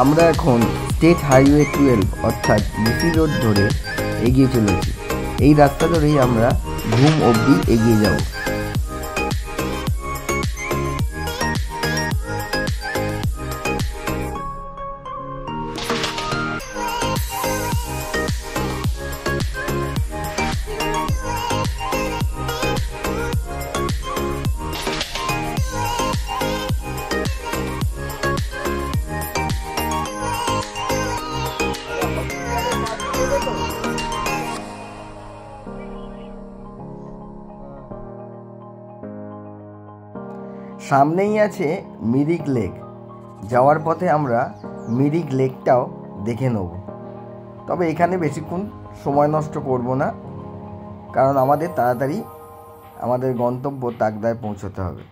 আমরা এখন state highway 12 অর্থাৎ বিসি রোড ধরে এগিয়ে চলেছি। এই রাস্তা ধরেই আমরা ঘুম অবধি এগিয়ে যাব। সামনেই আছে মিরিক লেক। যাওয়ার পথে আমরা মিরিক লেকটাও দেখে নেব। তবে এখানে বেশিক্ষণ সময় নষ্ট করব না, কারণ আমাদের তাড়াতাড়ি আমাদের গন্তব্য তাকদায় পৌঁছতে হবে।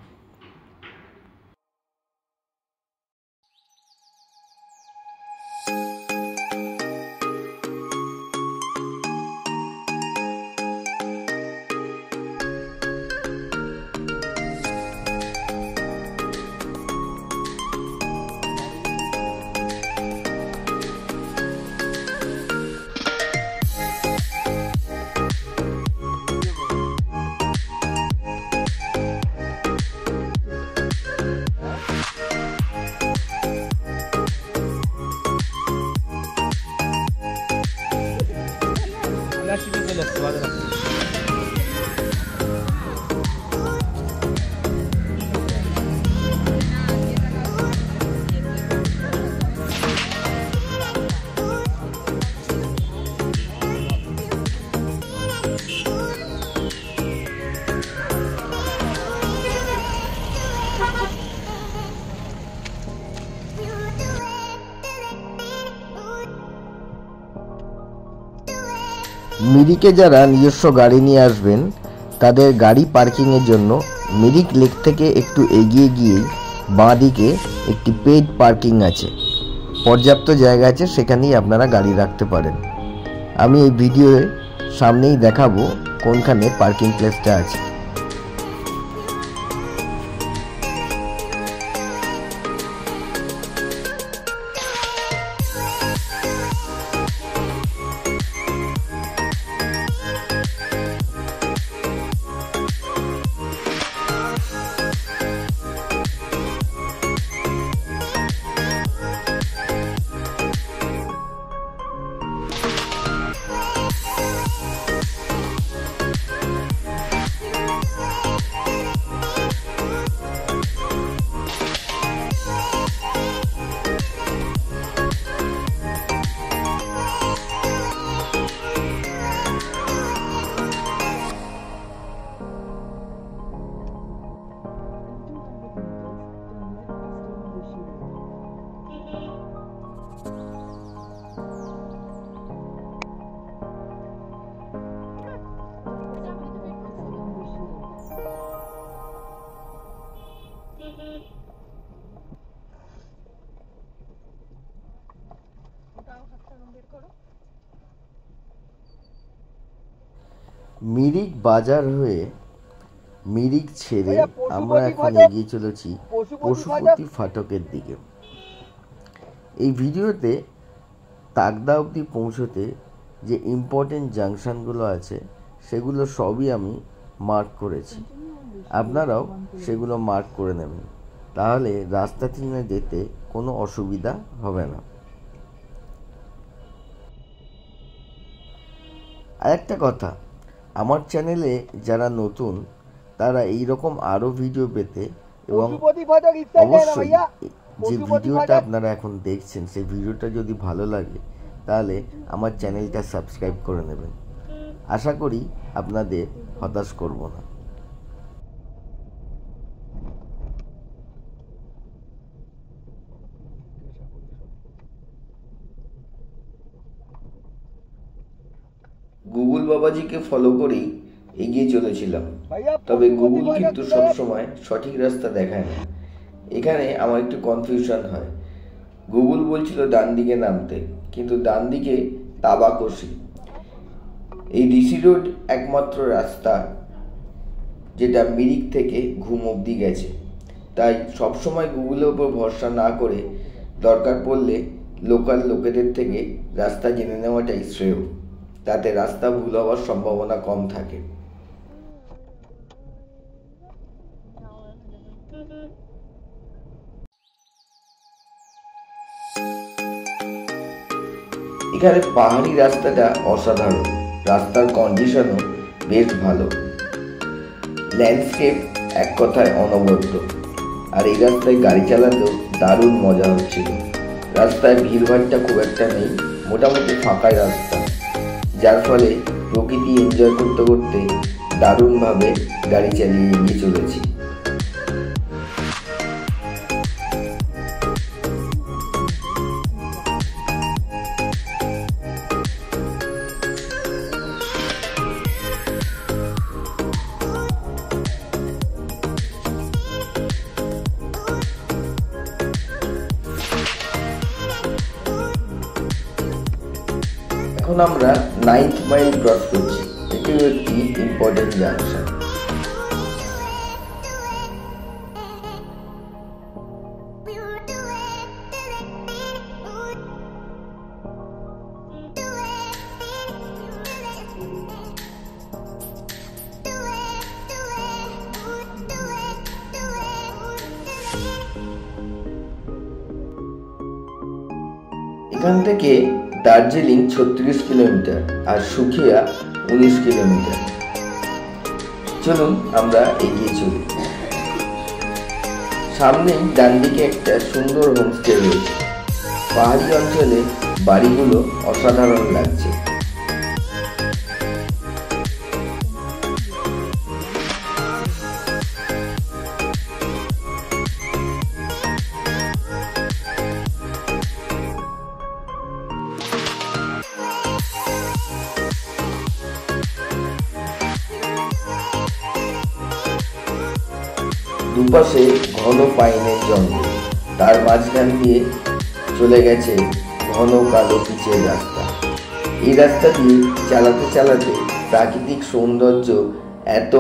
মিরিকে যারা নিজস্ব গাড়ি নিয়ে আসবেন তাদের গাড়ি পার্কিংয়ের জন্য মিরিক লেক থেকে একটু এগিয়ে গিয়েই বাঁ দিকে একটি পেইড পার্কিং আছে। পর্যাপ্ত জায়গা আছে, সেখানেই আপনারা গাড়ি রাখতে পারেন। আমি এই ভিডিওর সামনেই দেখাবো কোনখানে পার্কিং প্লেসটা আছে। মিরিক বাজার হয়ে মিরিক ছেড়ে আমরা এখন এগিয়ে চলেছি পশুপতি ফাটকের দিকে। এই ভিডিওতে তাকদা অবধি পৌঁছতে যে ইম্পর্টেন্ট জাংশনগুলো আছে সেগুলো সবই আমি মার্ক করেছি। আপনারাও সেগুলো মার্ক করে নেবেন, তাহলে রাস্তা চিনে যেতে কোনো অসুবিধা হবে না। আরেকটা কথা, আমার চ্যানেলে যারা নতুন তারা এই রকম আরও ভিডিও পেতে এবং অবশ্যই যে ভিডিওটা আপনারা এখন দেখছেন সেই ভিডিওটা যদি ভালো লাগে তাহলে আমার চ্যানেলটা সাবস্ক্রাইব করে নেবেন। আশা করি আপনাদের হতাশ করব না। গুগল বাবাজিকে ফলো করেই এগিয়ে চলেছিলাম। তবে গুগল কিন্তু সবসময় সঠিক রাস্তা দেখায় না। এখানে আমার একটু কনফিউশন হয়। গুগল বলছিল ডান দিকে নামতে, কিন্তু ডান দিকে তাবাকশি। এই ঋষি রোড একমাত্র রাস্তা যেটা মিরিক থেকে ঘুম অবধি গেছে। তাই সবসময় গুগলের উপর ভরসা না করে দরকার পড়লে লোকাল লোকেদের থেকে রাস্তা জেনে নেওয়াটাই শ্রেয়। তাতে রাস্তা ভুল হওয়ার সম্ভাবনা কম থাকে। এখানে পাহাড়ি রাস্তাটা অসাধারণ, রাস্তার কন্ডিশনও বেশ ভালো, ল্যান্ডস্কেপ এক কথায় অনবদ্য। আর এই রাস্তায় গাড়ি চালাতেও দারুণ মজা হচ্ছিল। রাস্তায় ভিড়ভাড়টা খুব একটা নেই, মোটামুটি ফাঁকাই রাস্তা, যার ফলে প্রকৃতি এনজয় করতে করতে দারুণভাবে গাড়ি চালিয়ে এগিয়ে চলেছি। এখন আমরা 9th মাইল ক্রস করছি। এটিও একটি ইম্পর্টেন্ট জাংশন। এখান থেকে দার্জিলিং 36 কিলোমিটার আর সুখিয়া 19 কিলোমিটার। চলুন আমরা এগিয়ে চলি। সামনেই ডান দিকে একটা সুন্দর হোমস্টে রয়েছে। পাহাড়ি অঞ্চলে বাড়িগুলো অসাধারণ লাগছে। দুপাশে ঘন পাইনের জঙ্গল, তার মাঝখান দিয়ে চলে গেছে ঘন কালো পিচের রাস্তা। এই রাস্তা দিয়ে চালাতে চালাতে প্রাকৃতিক সৌন্দর্য এত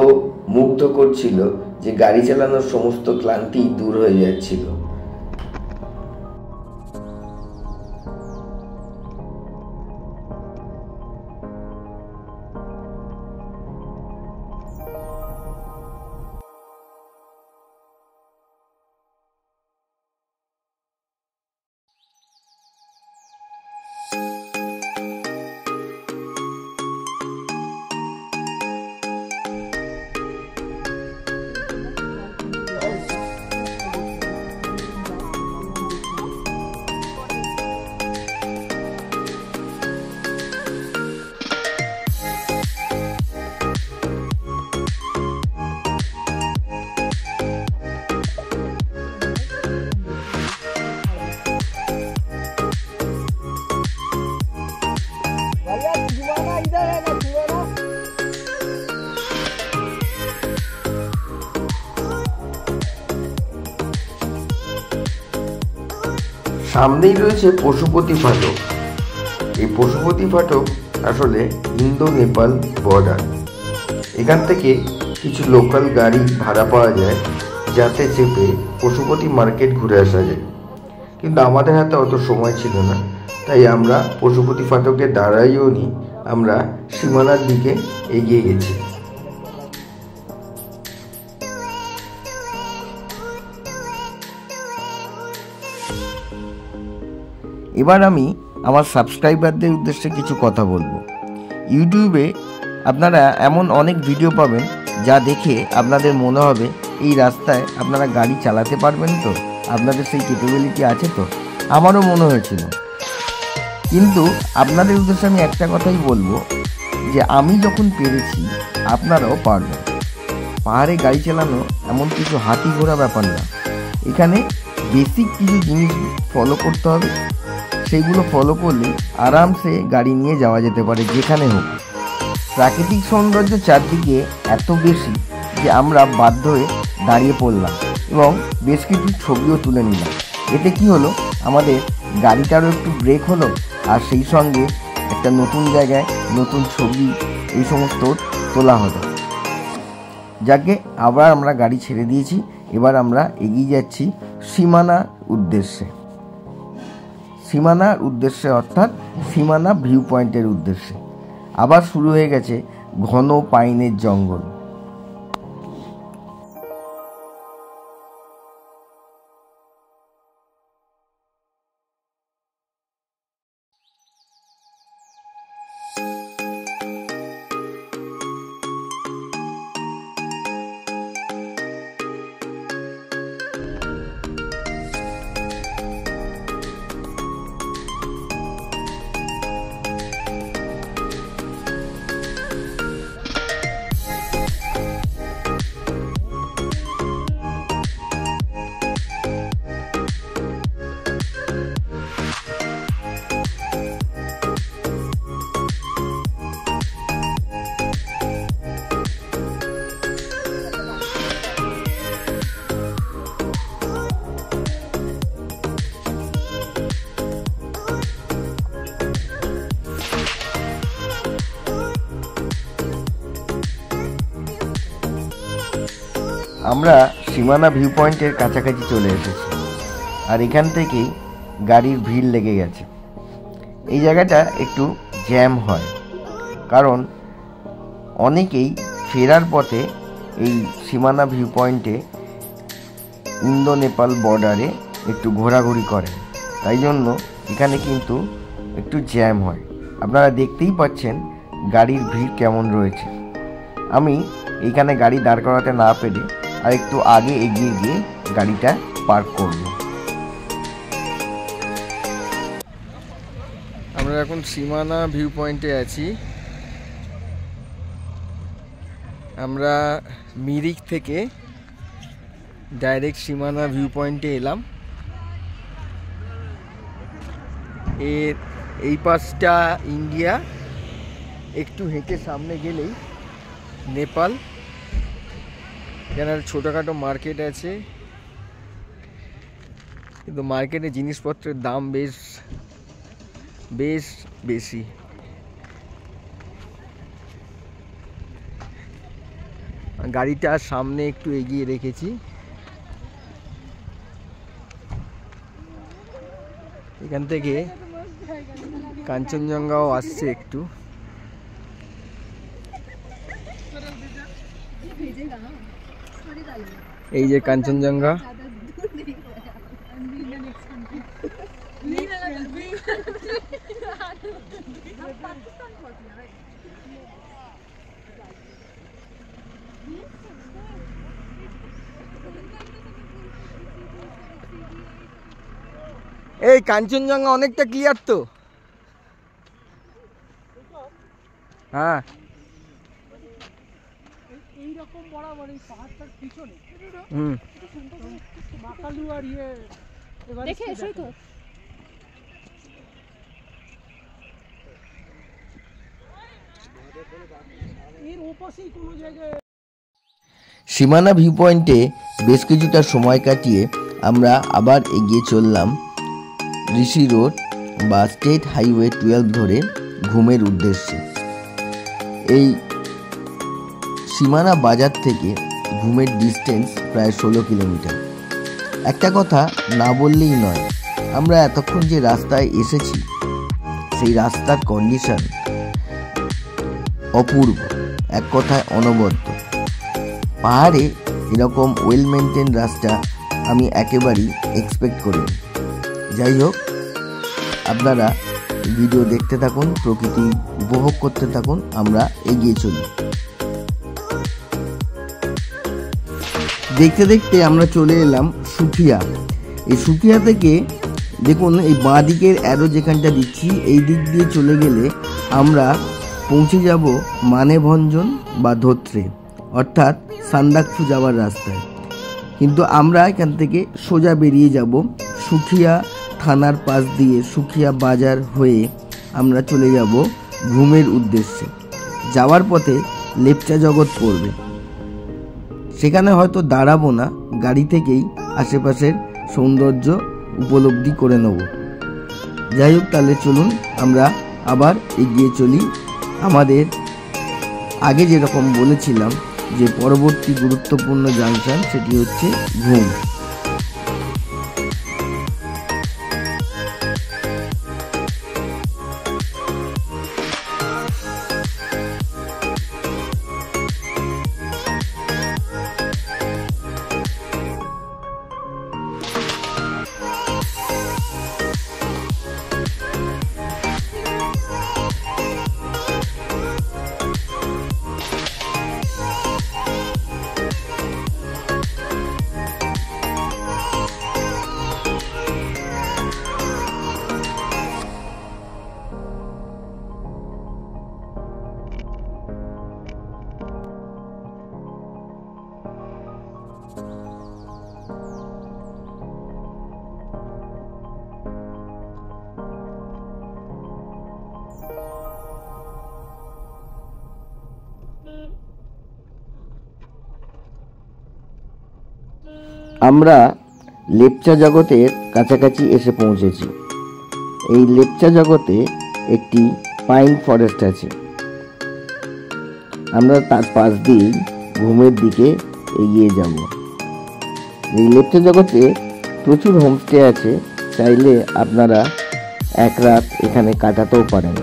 মুগ্ধ করছিল যে গাড়ি চালানোর সমস্ত ক্লান্তি দূর হয়ে যাচ্ছিল। সামনেই রয়েছে পশুপতি ফাটক। এই পশুপতি ফাটক আসলে ইন্দো নেপাল বর্ডার। এখান থেকে কিছু লোকাল গাড়ি ভাড়া পাওয়া যায়, যাতে চেপে পশুপতি মার্কেট ঘুরে আসা যায়। কিন্তু আমাদের হাতে অত সময় ছিল না, তাই আমরা পশুপতি ফাটকে দাঁড়াইও নি, আমরা সীমানার দিকে এগিয়ে গেছি। এবার আমি আমার সাবস্ক্রাইবারদের উদ্দেশ্যে কিছু কথা বলবো। ইউটিউবে আপনারা এমন অনেক ভিডিও পাবেন যা দেখে আপনাদের মনে হবে এই রাস্তায় আপনারা গাড়ি চালাতে পারবেন তো, আপনাদের সেই ক্যাপাবিলিটি আছে তো। আমারও মনে হয়েছিল, কিন্তু আপনাদের উদ্দেশ্যে আমি একটা কথাই বলবো যে আমি যখন পেরেছি আপনারাও পারবেন। পাহাড়ে গাড়ি চালানো এমন কিছু হাতি ঘোড়া ব্যাপার না। এখানে বেসিক কিছু জিনিস ফলো করতে হবে, সেইগুলো ফলো করলে আরামসে গাড়ি নিয়ে যাওয়া যেতে পারে যেখানে হোক। প্রাকৃতিক সৌন্দর্য চারদিকে এত বেশি যে আমরা বাধ্য হয়ে দাঁড়িয়ে পড়লাম এবং বেশ কিছু ছবিও তুলে নিলাম। এতে কি হলো, আমাদের গাড়িটারও একটু ব্রেক হলো, আর সেই সঙ্গে একটা নতুন জায়গায় নতুন ছবি এই সমস্ত তোলা হলো। যাকে আবার আমরা গাড়ি ছেড়ে দিয়েছি, এবার আমরা এগিয়ে যাচ্ছি সীমানার উদ্দেশ্যে অর্থাৎ সীমানা ভিউ পয়েন্টের উদ্দেশ্যে। আবার শুরু হয়ে গেছে ঘন পাইনের জঙ্গল। আমরা সীমানা ভিউ পয়েন্টের কাছাকাছি চলে এসেছি, আর এখান থেকেই গাড়ির ভিড় লেগে গেছে। এই জায়গাটা একটু জ্যাম হয়, কারণ অনেকেই ফেরার পথে এই সীমানা ভিউ পয়েন্টে ইন্দো নেপাল বর্ডারে একটু ঘোরাঘুরি করেন, তাই জন্য এখানে কিন্তু একটু জ্যাম হয়। আপনারা দেখতেই পাচ্ছেন গাড়ির ভিড় কেমন রয়েছে। আমি এইখানে গাড়ি দাঁড় করাতে না পেরে আর একটু আগে এগিয়ে গিয়ে গাড়িটা পার্ক করব। আমরা এখন সীমানা ভিউ পয়েন্টে আছি। আমরা মিরিক থেকে ডাইরেক্ট সীমানা ভিউ পয়েন্টে এলাম। এর এই পাশটা ইন্ডিয়া, একটু হেঁটে সামনে গেলেই নেপাল। এখানে ছোটোখাটো মার্কেট আছে, কিন্তু মার্কেটে জিনিসপত্রের দাম বেশ বেশি। গাড়িটা সামনে একটু এগিয়ে রেখেছি। এখান থেকে কাঞ্চনজঙ্ঘাও আসছে একটু। এই যে কাঞ্চনজঙ্ঘা। এই কাঞ্চনজঙ্ঘা অনেকটা ক্লিয়ার তো? হ্যাঁ, এইরকম বরাবর এই পাহাড়টার পিছনে মাকালু আর দেখে এসেই তো। এর ওপাশেই কোনো জায়গায় সীমানা ভিউ পয়েন্টে বেশ কিছুটা সময় কাটিয়ে আমরা আবার এগিয়ে চললাম ঋষি রোড বা স্টেট হাইওয়ে 12 ধরে ঘুমের উদ্দেশ্যে। এই সীমানা বাজার থেকে ঘুমের ডিস্টেন্স প্রায় 16 কিলোমিটার। একটা কথা না বললেই নয়, আমরা এতক্ষণ যে রাস্তায় এসেছি সেই রাস্তার কন্ডিশন অপূর্ব, এক কথায় অনবদ্য। পাহাড়ে এরকম ওয়েল মেনটেন রাস্তা আমি একেবারেই এক্সপেক্ট করিনি। যাই হোক, আপনারা ভিডিও দেখতে থাকুন, প্রকৃতি উপভোগ করতে থাকুন, আমরা এগিয়ে চলি। দেখতে দেখতে আমরা চলে এলাম সুখিয়া। এই সুখিয়া থেকে দেখুন, এই বাঁ দিকের অ্যারো যেখানটা দিচ্ছি, এই দিক দিয়ে চলে গেলে আমরা পৌঁছে যাব মানেভঞ্জন বা ধোত্রে, অর্থাৎ সান্দাকফু যাওয়ার রাস্তায়। কিন্তু আমরা এখান থেকে সোজা বেরিয়ে যাব সুখিয়া থানার পাশ দিয়ে, সুখিয়া বাজার হয়ে আমরা চলে যাব ঘুমের উদ্দেশ্যে। যাওয়ার পথে লেপচা জগৎ পড়বে, সেখানে হয়তো দাঁড়াবো না, গাড়ি থেকেই আশেপাশের সৌন্দর্য উপলব্ধি করে নেব। যাই হোক, তাহলে চলুন আমরা আবার এগিয়ে চলি। আমাদের আগে যেরকম বলেছিলাম যে পরবর্তী গুরুত্বপূর্ণ জাংশন সেটি হচ্ছে ঘুম। আমরা লেপচা জগতের কাছাকাছি এসে পৌঁছেছি। এই লেপচা জগতে একটি পাইন ফরেস্ট আছে। আমরা তার পাশ দিয়ে ঘুমের দিকে এগিয়ে যাব। এই লেপচা জগতে প্রচুর হোমস্টে আছে, চাইলে আপনারা এক রাত এখানে কাটাতেও পারেন।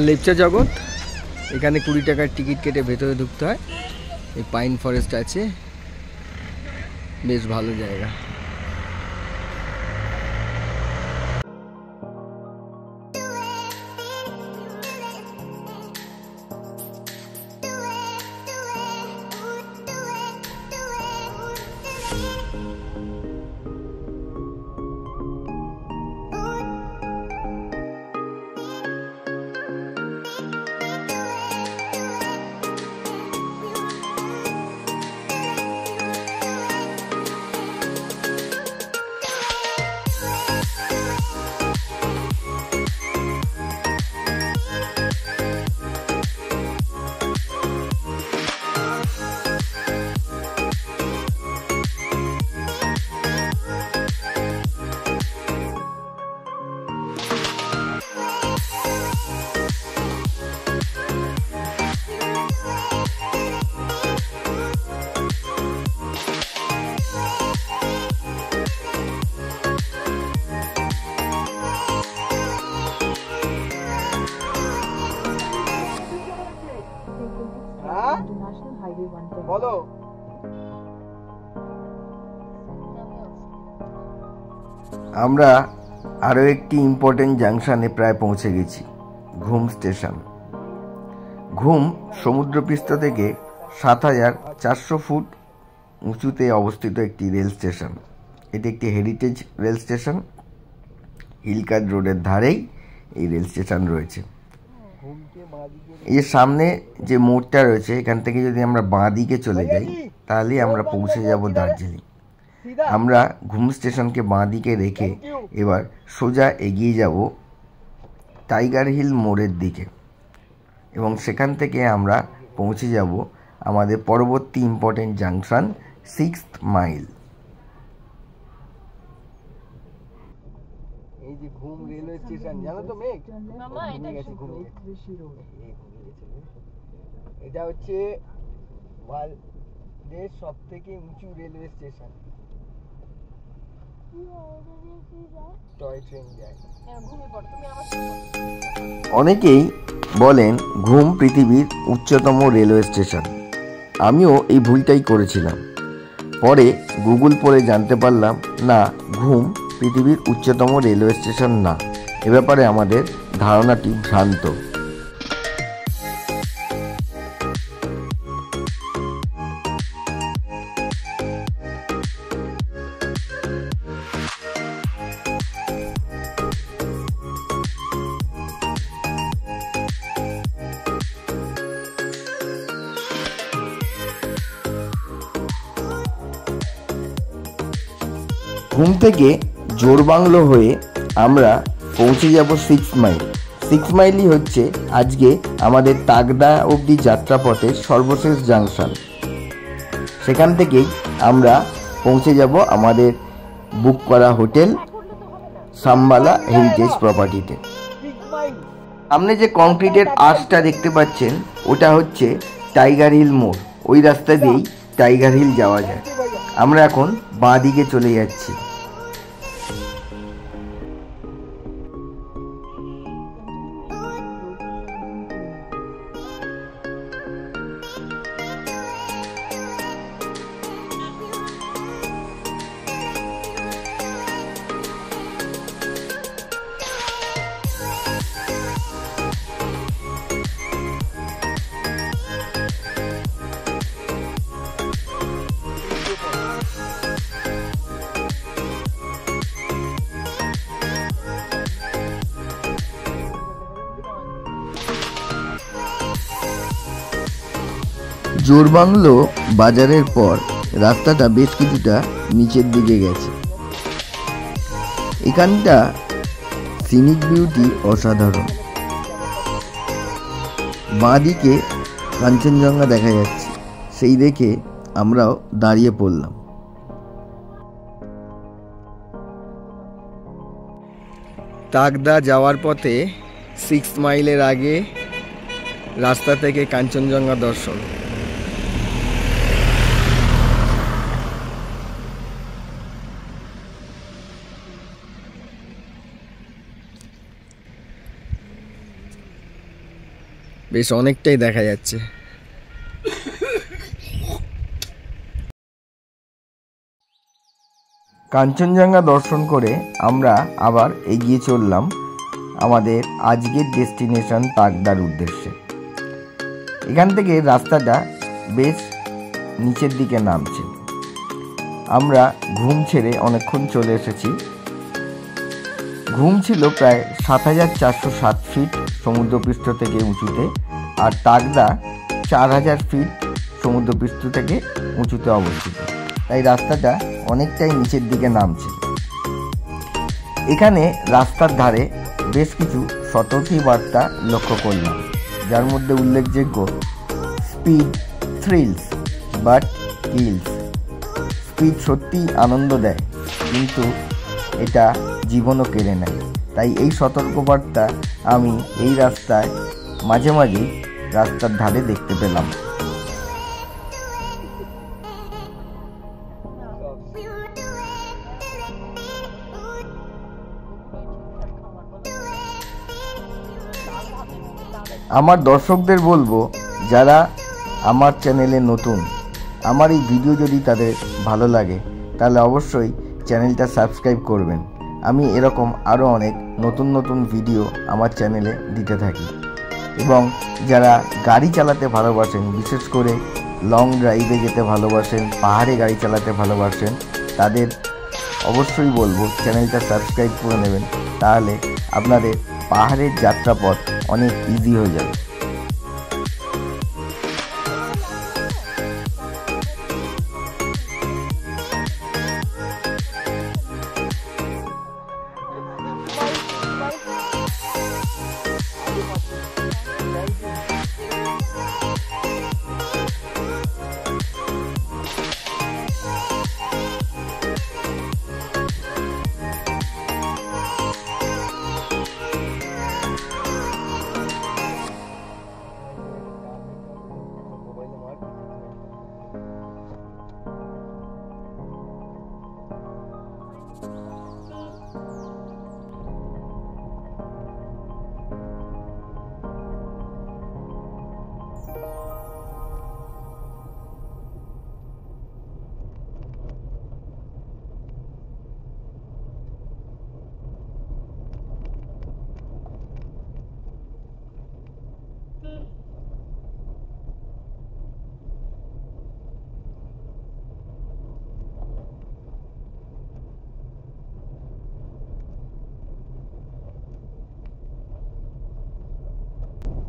লেপচা জগৎ, এখানে 20 টাকার টিকিট কেটে ভেতরে ঢুকতে হয়। এই পাইন ফরেস্ট আছে, বেশ ভালো জায়গা। বলো, আমরা আরও একটি ইম্পর্টেন্ট জাংশনে প্রায় পৌঁছে গেছি, ঘুম স্টেশন। ঘুম সমুদ্রপৃষ্ঠ থেকে ৭,৪০০ ফুট উঁচুতে অবস্থিত একটি রেল স্টেশন। এটি একটি হেরিটেজ রেল স্টেশন। হিলকাট রোডের ধারেই এই রেল স্টেশন রয়েছে। এর সামনে যে মোড়টা রয়েছে, এখান থেকে যদি আমরা বাঁ দিকে চলে যাই তাহলে আমরা পৌঁছে যাব দার্জিলিং। আমরা ঘুম স্টেশনকে বাঁ দিকে রেখে এবার সোজা এগিয়ে যাব টাইগার হিল মোড়ের দিকে, এবং সেখান থেকে আমরা পৌঁছে যাব আমাদের পরবর্তী ইম্পর্টেন্ট জাংশন 6th মাইল। এই যে ঘুম রেলওয়ে স্টেশন, জানো তো মেঘ? এটা হচ্ছে ওয়ার্ল্ডের সব থেকে উঁচু রেলওয়ে স্টেশন। অনেকেই বলেন ঘুম পৃথিবীর উচ্চতম রেলওয়ে স্টেশন। আমিও এই ভুলটাই করেছিলাম। পরে গুগল পড়ে জানতে পারলাম না, ঘুম পৃথিবীর উচ্চতম রেলওয়ে স্টেশন না। এ ব্যাপারে আমাদের ধারণাটি ভ্রান্ত। ঘুম থেকে জোরবাংলো হয়ে আমরা পৌঁছে যাব 6 মাইল। 6 মাইলই হচ্ছে আজকে আমাদের তাগদা অবধি যাত্রাপথের সর্বশেষ জাংশন। সেখান থেকেই আমরা পৌঁছে যাব আমাদের বুক করা হোটেল সাম্বালা হেরিটেজ প্রপার্টিতে। সামনে যে কংক্রিটের আর্চটা দেখতে পাচ্ছেন ওটা হচ্ছে টাইগার হিল মোড়। ওই রাস্তা দিয়েই টাইগার হিল যাওয়া যায়। আমরা এখন বাঁ দিকে চলে যাচ্ছি। জোরবাংলো বাজারের পর রাস্তাটা বেশ কিছুটা নিচের দিকে গেছে। এখানটা সিনিক বিউটি অসাধারণ। বাঁ দিকে কাঞ্চনজঙ্ঘা দেখা যাচ্ছে, সেই দেখে আমরাও দাঁড়িয়ে পড়লাম। তাগদা যাওয়ার পথে 6 মাইলের আগে রাস্তা থেকে কাঞ্চনজঙ্ঘা দর্শন। বেশ অনেকটাই দেখা যাচ্ছে। কাঞ্চনজঙ্ঘা দর্শন করে আমরা আবার এগিয়ে চললাম আমাদের আজকের ডেস্টিনেশন তাগদার উদ্দেশ্যে। এখান থেকে রাস্তাটা বেশ নিচের দিকে নামছে। আমরা ঘুম ছেড়ে অনেকক্ষণ চলে এসেছি। ঘুম ছিল প্রায় ৭,৪০৭ ফিট সমুদ্রপৃষ্ঠ থেকে উঁচুতে, আর তাগদা ৪,০০০ ফিট সমুদ্রপৃষ্ঠ থেকে উঁচুতে অবস্থিত। তাই রাস্তাটা অনেকটাই নিচের দিকে নামছে। এখানে রাস্তার ধারে বেশ কিছু সতর্কী বার্তা লক্ষ্য করলাম, যার মধ্যে উল্লেখযোগ্য speed thrills but kills. Speed সত্যিই আনন্দ দেয়, কিন্তু এটা জীবনও কেড়ে নেয়। তাই এই সতর্কবার্তা আমি এই রাস্তায় মাঝে মাঝেই রাস্তার ধারে দেখতে পেলাম। আমার দর্শকদের বলবো, যারা আমার চ্যানেলে নতুন, আমার এই ভিডিও যদি তাদের ভালো লাগে তাহলে অবশ্যই চ্যানেলটা সাবস্ক্রাইব করবেন। আমি এরকম আরও অনেক নতুন নতুন ভিডিও আমার চ্যানেলে দিতে থাকি। এবং যারা গাড়ি চালাতে ভালোবাসেন, বিশেষ করে লং ড্রাইভে যেতে ভালোবাসেন, পাহাড়ে গাড়ি চালাতে ভালোবাসেন, তাদের অবশ্যই বলবো চ্যানেলটা সাবস্ক্রাইব করে নেবেন। তাহলে আপনাদের পাহাড়ের যাত্রাপথ অনেক ইজি হয়ে যাবে।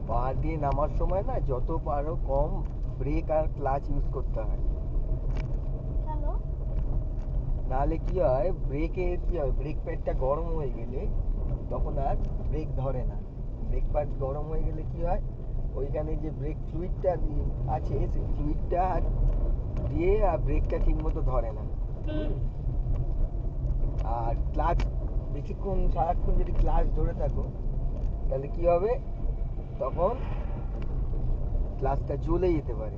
পাহাড় দিয়ে নামার সময় না যত পারো কম ব্রেক আর ক্লাচ ইউজ করতে হয়। নাহলে কি হয়, ব্রেক প্যাডটা গরম হয়ে গেলে তখন আর ব্রেক ধরে না। ব্রেক প্যাড গরম হয়ে গেলে কি হয়, ওইখানে যে ব্রেক ফ্লুইডটা আছে সেই ফ্লুইডটা দিয়ে আর ব্রেকটা ঠিক মতো ধরে না। আর ক্লাচ বেশিক্ষণ সারাক্ষণ যদি ক্লাচ ধরে থাকো তাহলে কি হবে, তখন ক্লাচটা জ্বলে যেতে পারে।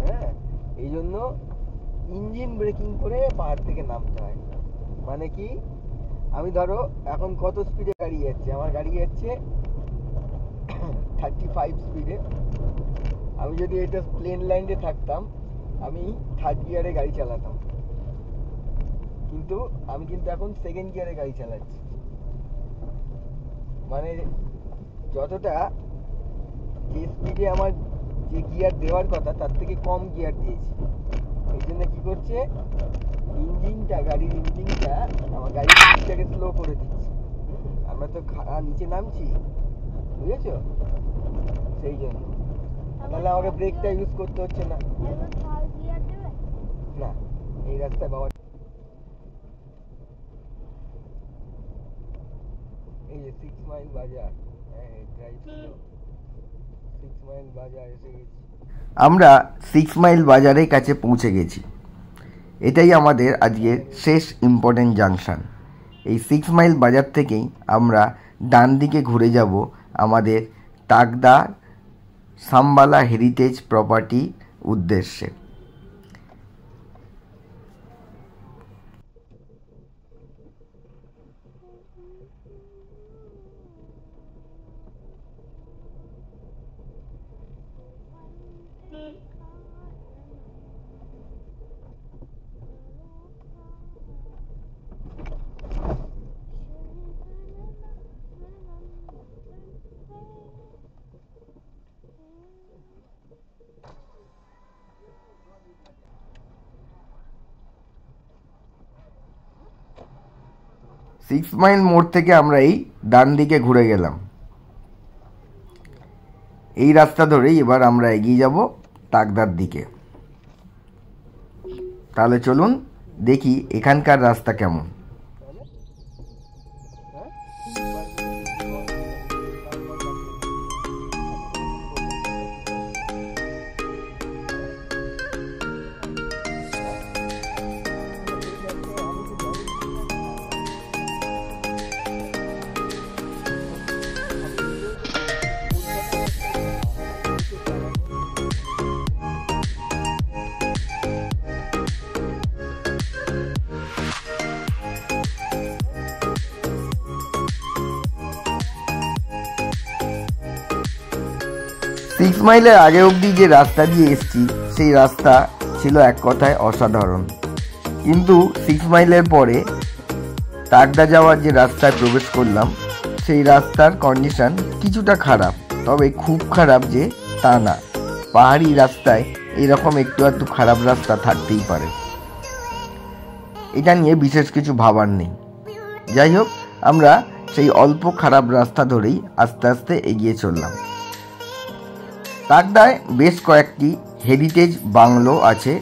হ্যাঁ, এই জন্য ইঞ্জিন ব্রেকিং করে পাহাড় থেকে নামতে হয়। মানে কি, আমি ধরো এখন কত স্পিডে গাড়ি যাচ্ছে, আমার গাড়ি যাচ্ছে 35 স্পিডে। আমি যদি এটা প্লেন লাইনে থাকতাম আমি 3rd গিয়ারে গাড়ি চালাতাম, কিন্তু আমি এখন 2nd গিয়ারে গাড়ি চালাচ্ছি। মানে যতটা যে স্পিডে আমার যে গিয়ার দেওয়ার কথা তার থেকে কম গিয়ার দিয়েছি। এই জন্য কি করছে, গাড়ির ইঞ্জিনটা আমার গাড়ির স্পিডটাকে স্লো করে দিচ্ছে। আমরা তো নিচে নামছি, বুঝেছো, সেই জন্য। তাহলে আমাকে ব্রেকটা ইউজ করতে হচ্ছে না। না, এই রাস্তায় বাবা, এই যে 6 মাইল বাজার, ড্রাইভ 6 মাইল বাজার এসে গেছি। আমরা 6 মাইল বাজারের কাছে পৌঁছে গেছি। এটাই আমাদের আজকের শেষ ইম্পর্টেন্ট জাংশন। এই 6 মাইল বাজার থেকেই আমরা ডান দিকে ঘুরে যাব আমাদের তাকদা সাম্বালা হেরিটেজ প্রপার্টি উদ্দেশ্যে। সিক্স মাইল মোড় থেকে আমরা এই ডান দিকে ঘুরে গেলাম। এই রাস্তা ধরেই এবার আমরা এগিয়ে যাব তাকদার দিকে। তাহলে চলুন দেখি এখানকার রাস্তা কেমন। সিক্স মাইলের আগে অবধি যে রাস্তা দিয়ে এসছি সেই রাস্তা ছিল এক কথায় অসাধারণ, কিন্তু 6 মাইলের পরে তাকদা যাওয়ার যে রাস্তায় প্রবেশ করলাম সেই রাস্তার কন্ডিশন কিছুটা খারাপ, তবে খুব খারাপ যে তা না। পাহাড়ি রাস্তায় এরকম একটু একটু খারাপ রাস্তা থাকতেই পারে, এটা নিয়ে বিশেষ কিছু ভাবার নেই। যাই হোক, আমরা সেই অল্প খারাপ রাস্তা ধরেই আস্তে আস্তে এগিয়ে চললাম। তাকদায় বেশ কয়েকটি হেরিটেজ বাংলো আছে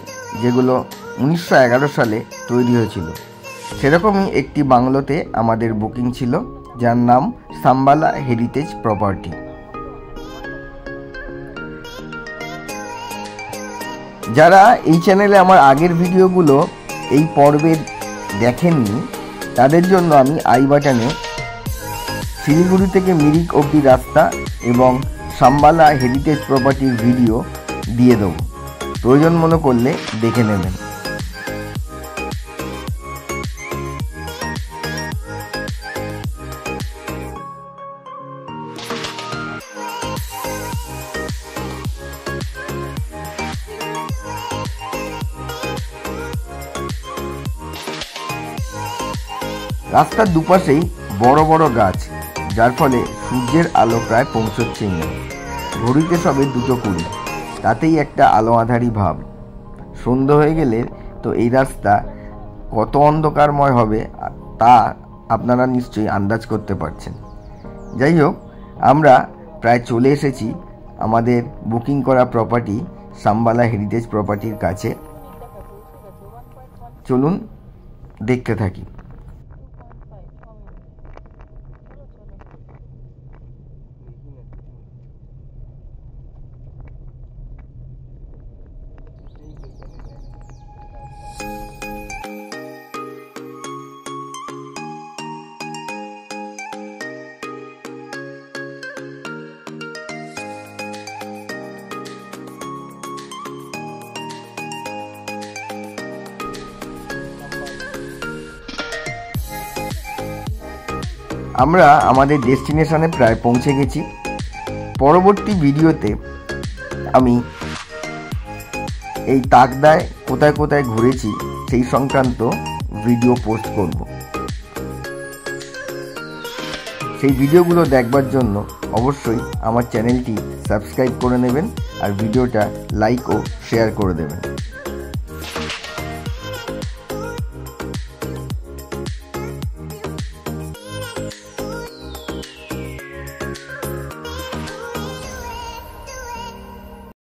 যেগুলো 1911 সালে তৈরি হয়েছিল। সেরকমই একটি বাংলোতে আমাদের বুকিং ছিল, যার নাম সাম্বালা হেরিটেজ প্রপার্টি। যারা এই চ্যানেলে আমার আগের ভিডিওগুলো এই পর্বে দেখেননি তাদের জন্য আমি আই বাটনে শিলিগুড়ি থেকে মিরিক অবধি রাস্তা এবং সাম্বালা হেরিটেজ প্রপার্টির ভিডিও দিয়ে দেবো, প্রয়োজন মনে করলে দেখে নেবেন। রাস্তার দুপাশেই বড় বড় গাছ, যার ফলে সূর্যের আলো প্রায় পৌঁছচ্ছেই না। ঘড়িতে সবে 2:20, তাতেই একটা আলো আঁধারি ভাব। সন্ধ্যা হয়ে গেলে তো এই রাস্তা কত অন্ধকারময় হবে তা আপনারা নিশ্চয়ই আন্দাজ করতে পারছেন। যাই হোক, আমরা প্রায় চলে এসেছি আমাদের বুকিং করা প্রপার্টি সাম্বালা হেরিটেজ প্রপার্টির কাছে। চলুন দেখতে থাকি। আমরা আমাদের ডেস্টিনেশনে প্রায় পৌঁছে গেছি। পরবর্তী ভিডিওতে আমি এই তাকদায় কোথায় কোথায় ঘুরেছি সেই সংক্রান্ত ভিডিও পোস্ট করব। সেই ভিডিওগুলো দেখবার জন্য অবশ্যই আমার চ্যানেলটি সাবস্ক্রাইব করে নেবেন আর ভিডিওটা লাইক ও শেয়ার করে দেবেন।